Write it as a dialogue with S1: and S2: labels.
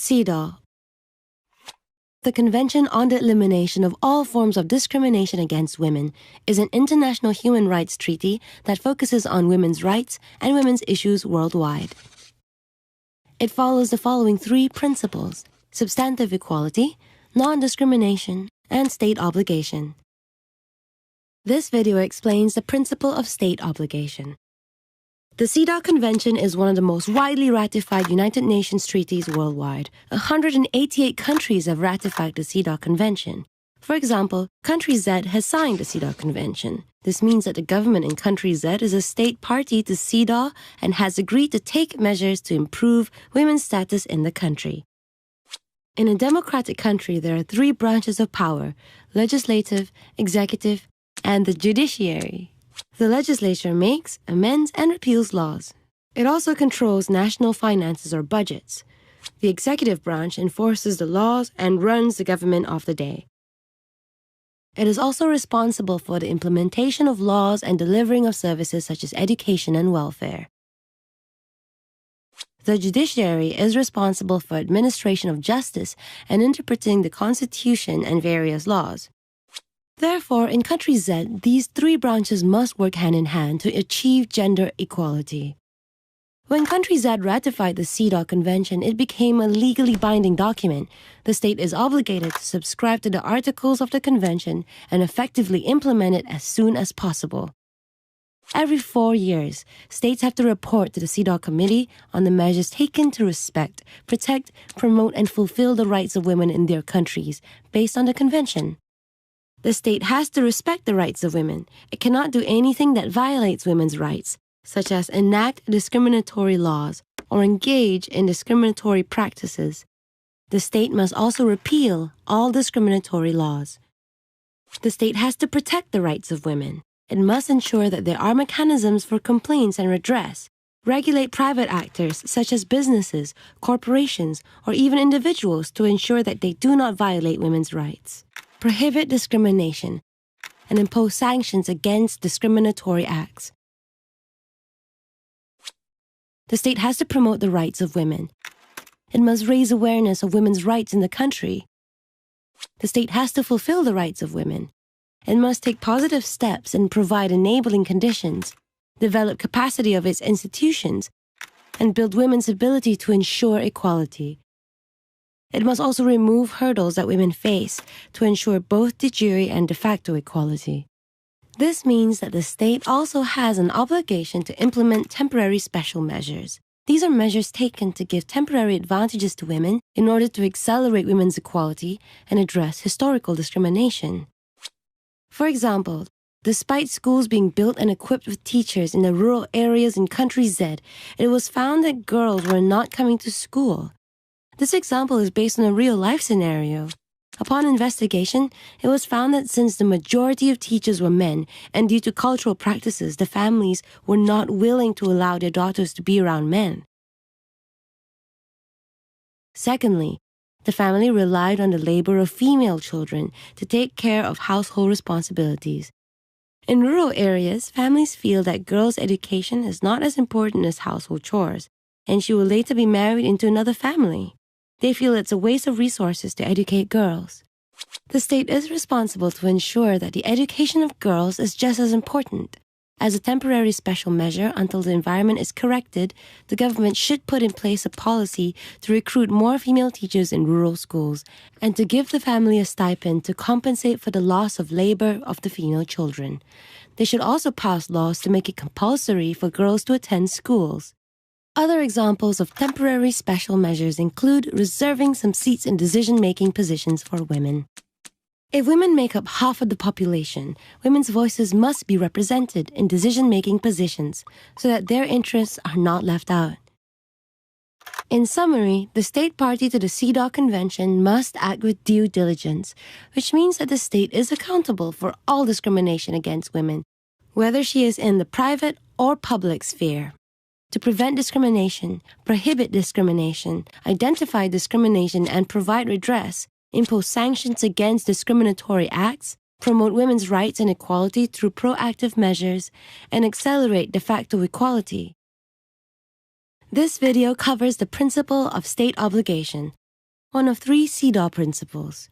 S1: CEDAW. The Convention on the Elimination of All Forms of Discrimination Against Women is an international human rights treaty that focuses on women's rights and women's issues worldwide. It follows the following three principles: substantive equality, non-discrimination, and state obligation. This video explains the principle of state obligation. The CEDAW Convention is one of the most widely ratified United Nations treaties worldwide. 188 countries have ratified the CEDAW Convention. For example, Country Z has signed the CEDAW Convention. This means that the government in Country Z is a state party to CEDAW and has agreed to take measures to improve women's status in the country. In a democratic country, there are three branches of power: legislative, executive, and the judiciary. The legislature makes, amends, and repeals laws. It also controls national finances or budgets. The executive branch enforces the laws and runs the government of the day. It is also responsible for the implementation of laws and delivering of services such as education and welfare. The judiciary is responsible for administration of justice and interpreting the Constitution and various laws. Therefore, in Country Z, these three branches must work hand in hand to achieve gender equality. When Country Z ratified the CEDAW Convention, it became a legally binding document. The state is obligated to subscribe to the articles of the convention and effectively implement it as soon as possible. Every 4 years, states have to report to the CEDAW Committee on the measures taken to respect, protect, promote, and fulfill the rights of women in their countries based on the convention. The state has to respect the rights of women. It cannot do anything that violates women's rights, such as enact discriminatory laws or engage in discriminatory practices. The state must also repeal all discriminatory laws. The state has to protect the rights of women. It must ensure that there are mechanisms for complaints and redress, regulate private actors such as businesses, corporations, or even individuals to ensure that they do not violate women's rights, prohibit discrimination, and impose sanctions against discriminatory acts. The state has to promote the rights of women. It must raise awareness of women's rights in the country. The state has to fulfill the rights of women. It must take positive steps and provide enabling conditions, develop capacity of its institutions, and build women's ability to ensure equality. It must also remove hurdles that women face to ensure both de jure and de facto equality. This means that the state also has an obligation to implement temporary special measures. These are measures taken to give temporary advantages to women in order to accelerate women's equality and address historical discrimination. For example, despite schools being built and equipped with teachers in the rural areas in Country Z, it was found that girls were not coming to school. This example is based on a real-life scenario. Upon investigation, it was found that since the majority of teachers were men, and due to cultural practices, the families were not willing to allow their daughters to be around men. Secondly, the family relied on the labor of female children to take care of household responsibilities. In rural areas, families feel that girls' education is not as important as household chores, and she will later be married into another family. They feel it's a waste of resources to educate girls. The state is responsible to ensure that the education of girls is just as important. As a temporary special measure until the environment is corrected, the government should put in place a policy to recruit more female teachers in rural schools and to give the family a stipend to compensate for the loss of labor of the female children. They should also pass laws to make it compulsory for girls to attend schools. Other examples of temporary special measures include reserving some seats in decision-making positions for women. If women make up half of the population, women's voices must be represented in decision-making positions so that their interests are not left out. In summary, the state party to the CEDAW Convention must act with due diligence, which means that the state is accountable for all discrimination against women, whether she is in the private or public sphere. To prevent discrimination, prohibit discrimination, identify discrimination and provide redress, impose sanctions against discriminatory acts, promote women's rights and equality through proactive measures, and accelerate de facto equality. This video covers the principle of state obligation. one of three CEDAW principles.